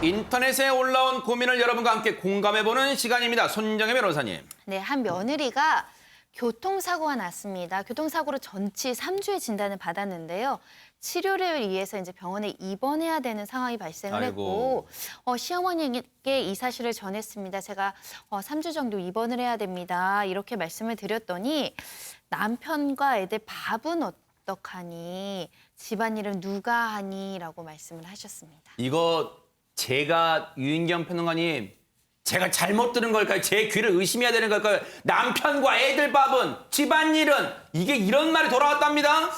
인터넷에 올라온 고민을 여러분과 함께 공감해보는 시간입니다. 손정혜 변호사님. 네, 한 며느리가 교통사고가 났습니다. 교통사고로 전치 3주의 진단을 받았는데요. 치료를 위해서 이제 병원에 입원해야 되는 상황이 발생을 아이고. 했고 시어머니에게 이 사실을 전했습니다. 제가 3주 정도 입원을 해야 됩니다. 이렇게 말씀을 드렸더니 남편과 애들 밥은 어떡하니? 집안일은 누가 하니? 라고 말씀을 하셨습니다. 이거 제가 유인경 평론가님 제가 잘못 들은 걸까요? 제 귀를 의심해야 되는 걸까요? 남편과 애들 밥은 집안일은 이게 이런 말이 돌아왔답니다.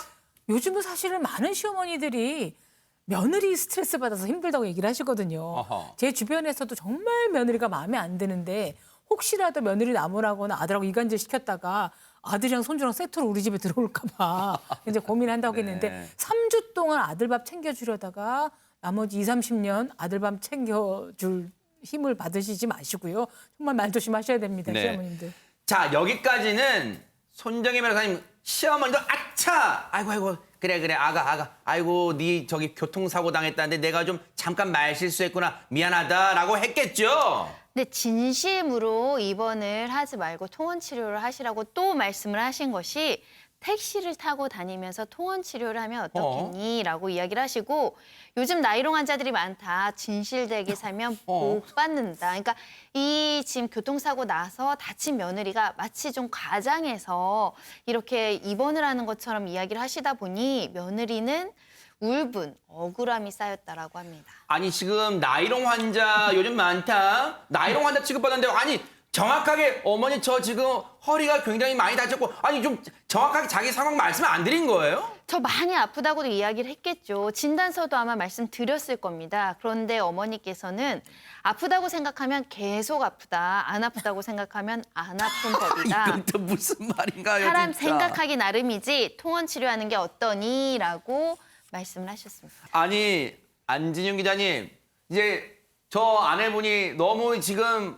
요즘은 사실은 많은 시어머니들이 며느리 스트레스 받아서 힘들다고 얘기를 하시거든요. 어허. 제 주변에서도 정말 며느리가 마음에 안 드는데 혹시라도 며느리 나무라거나 아들하고 이간질 시켰다가 아들이랑 손주랑 세트로 우리 집에 들어올까 봐 이제 고민한다고 했는데 네. 3주 동안 아들 밥 챙겨주려다가 나머지 20, 30년 아들 밥 챙겨줄 힘을 받으시지 마시고요. 정말 말 조심하셔야 됩니다, 네. 시어머님들. 자, 여기까지는 손정혜 변호사님 시어머니도 아차! 아이고 그래 아가 아이고 네 저기 교통사고 당했다는데 내가 좀 잠깐 말 실수했구나 미안하다라고 했겠죠. 근데 진심으로 입원을 하지 말고 통원 치료를 하시라고 또 말씀을 하신 것이 택시를 타고 다니면서 통원 치료를 하면 어떻겠니? 라고 이야기를 하시고 요즘 나이롱 환자들이 많다. 진실되게 살면 복 받는다. 그러니까 이 지금 교통사고 나서 다친 며느리가 마치 좀 과장해서 이렇게 입원을 하는 것처럼 이야기를 하시다 보니 며느리는 울분, 억울함이 쌓였다라고 합니다. 아니 지금 나이롱 환자 요즘 많다. 나이롱 환자 취급받는데 아니 정확하게 어머니 저 지금 허리가 굉장히 많이 다쳤고 아니 좀 정확하게 자기 상황 말씀을 안 드린 거예요? 저 많이 아프다고도 이야기를 했겠죠. 진단서도 아마 말씀드렸을 겁니다. 그런데 어머니께서는 아프다고 생각하면 계속 아프다. 안 아프다고 생각하면 안 아픈 법이다. 이건 또 무슨 말인가요? 사람 진짜. 생각하기 나름이지 통원 치료하는 게 어떠니? 라고 말씀을 하셨습니다. 아니 안진영 기자님 이제 저 아내분이 너무 지금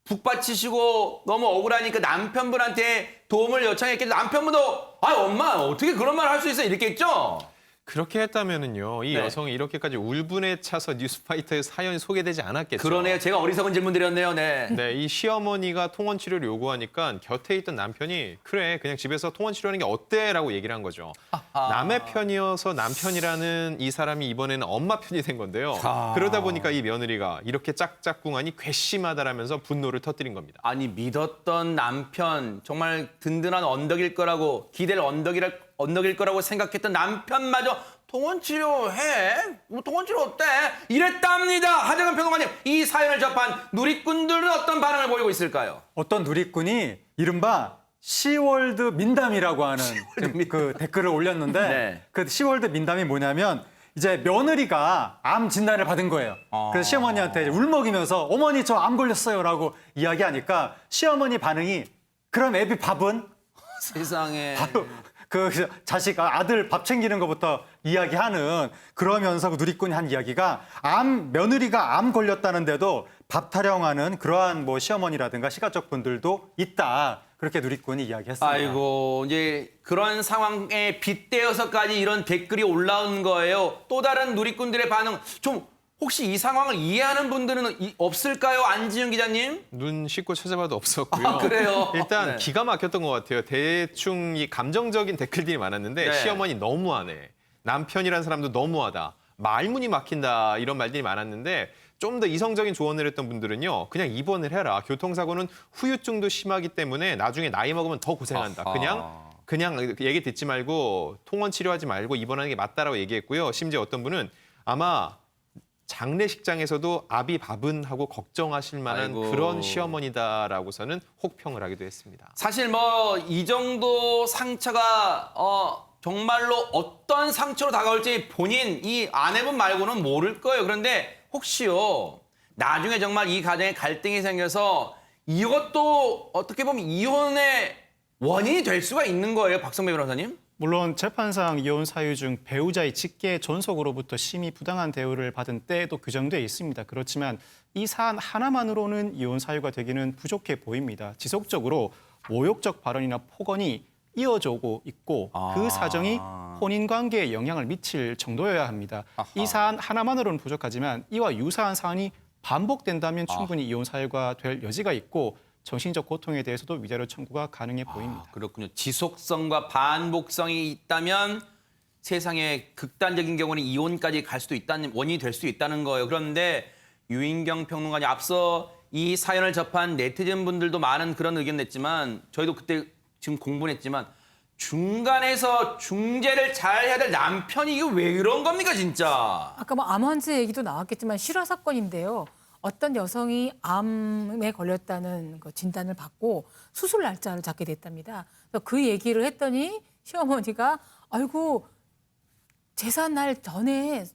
북받치시고 너무 억울하니까 남편분한테 도움을 요청했겠죠. 남편분도 아 엄마 어떻게 그런 말 할 수 있어 이랬겠죠. 그렇게 했다면은요, 이 네. 여성이 이렇게까지 울분에 차서 뉴스파이터의 사연이 소개되지 않았겠죠. 그러네요. 제가 어리석은 질문 드렸네요. 네. 네, 이 시어머니가 통원 치료를 요구하니까 곁에 있던 남편이 그래 그냥 집에서 통원 치료하는 게 어때라고 얘기를 한 거죠. 남의 편이어서 남편이라는 이 사람이 이번에는 엄마 편이 된 건데요. 그러다 보니까 이 며느리가 이렇게 짝짝꿍하니 괘씸하다라면서 분노를 터뜨린 겁니다. 아니 믿었던 남편 정말 든든한 언덕일 거라고 기댈 언덕일 거라고 생각했던 남편마저 통원치료해? 뭐 통원치료 어때? 이랬답니다. 하정은 평론가님, 이 사연을 접한 누리꾼들은 어떤 반응을 보이고 있을까요? 어떤 누리꾼이 이른바 시월드 민담이라고 하는 그 댓글을 올렸는데 네. 그 시월드 민담이 뭐냐면 이제 며느리가 암 진단을 받은 거예요. 그래서 시어머니한테 울먹이면서 어머니 저 암 걸렸어요라고 이야기하니까 시어머니 반응이 그럼 애비 밥은? 세상에. 바로 그 자식 아들 밥 챙기는 것부터 이야기하는 그러면서 그 누리꾼이 한 이야기가 며느리가 암 걸렸다는데도 밥 타령하는 그러한 뭐 시어머니라든가 시가족 분들도 있다. 그렇게 누리꾼이 이야기했습니다. 아이고 이제 그런 상황에 빗대어서까지 이런 댓글이 올라온 거예요. 또 다른 누리꾼들의 반응 좀 혹시 이 상황을 이해하는 분들은 없을까요? 안지윤 기자님? 눈 씻고 찾아봐도 없었고요. 아, 그래요? 일단 네. 기가 막혔던 것 같아요. 대충 이 감정적인 댓글들이 많았는데 네. 시어머니 너무하네. 남편이란 사람도 너무하다. 말문이 막힌다. 이런 말들이 많았는데 좀 더 이성적인 조언을 했던 분들은요. 그냥 입원을 해라. 교통사고는 후유증도 심하기 때문에 나중에 나이 먹으면 더 고생한다. 그냥 얘기 듣지 말고 통원 치료하지 말고 입원하는 게 맞다라고 얘기했고요. 심지어 어떤 분은 아마 장례식장에서도 아비 밥은 하고 걱정하실 만한 아이고. 그런 시어머니다라고서는 혹평을 하기도 했습니다. 사실 뭐 이 정도 상처가 정말로 어떤 상처로 다가올지 본인 이 아내분 말고는 모를 거예요. 그런데 혹시요 나중에 정말 이 가정에 갈등이 생겨서 이것도 어떻게 보면 이혼의 원인이 될 수가 있는 거예요. 박성배 변호사님? 물론 재판상 이혼 사유 중 배우자의 직계 존속으로부터 심히 부당한 대우를 받은 때에도 규정돼 있습니다. 그렇지만 이 사안 하나만으로는 이혼 사유가 되기는 부족해 보입니다. 지속적으로 모욕적 발언이나 폭언이 이어져 오고 있고 아. 그 사정이 혼인 관계에 영향을 미칠 정도여야 합니다. 아하. 이 사안 하나만으로는 부족하지만 이와 유사한 사안이 반복된다면 충분히 이혼 사유가 될 여지가 있고 정신적 고통에 대해서도 위자료 청구가 가능해 보입니다. 그렇군요. 지속성과 반복성이 있다면 세상에 극단적인 경우는 이혼까지 갈 수도 있다는 원인이 될 수 있다는 거예요. 그런데 유인경 평론가님 앞서 이 사연을 접한 네티즌 분들도 많은 그런 의견 냈지만 저희도 그때 지금 공부를 했지만 중간에서 중재를 잘 해야 될 남편이 이거 왜 그런 겁니까 진짜? 아까 뭐 암환자 얘기도 나왔겠지만 실화 사건인데요. 어떤 여성이 암에 걸렸다는 그 진단을 받고 수술 날짜를 잡게 됐답니다. 그래서 그 얘기를 했더니 시어머니가 아이고 제사 날 전에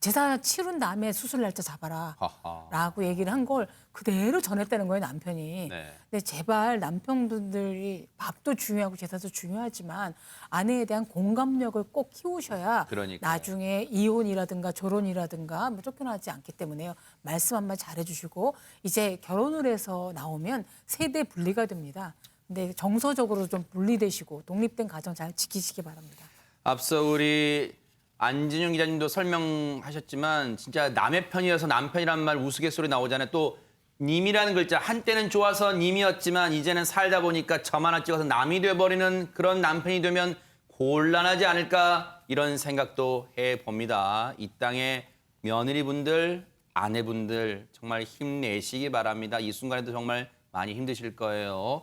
제사 치른 다음에 수술 날짜 잡아라 하하. 라고 얘기를 한 걸 그대로 전했다는 거예요, 남편이. 네. 근데 제발 남편분들이 밥도 중요하고 제사도 중요하지만 아내에 대한 공감력을 꼭 키우셔야 그러니까요. 나중에 이혼이라든가 결혼이라든가 뭐 쫓겨나지 않기 때문에요. 말씀 한번 잘해주시고 이제 결혼을 해서 나오면 세대 분리가 됩니다. 근데 정서적으로 좀 분리되시고 독립된 가정 잘 지키시기 바랍니다. 앞서 우리 안진영 기자님도 설명하셨지만 진짜 남의 편이어서 남편이란 말 우스갯소리 나오잖아요. 또 님이라는 글자 한때는 좋아서 님이었지만 이제는 살다 보니까 점 하나 찍어서 남이 돼버리는 그런 남편이 되면 곤란하지 않을까 이런 생각도 해봅니다. 이 땅의 며느리분들, 아내분들 정말 힘내시기 바랍니다. 이 순간에도 정말 많이 힘드실 거예요.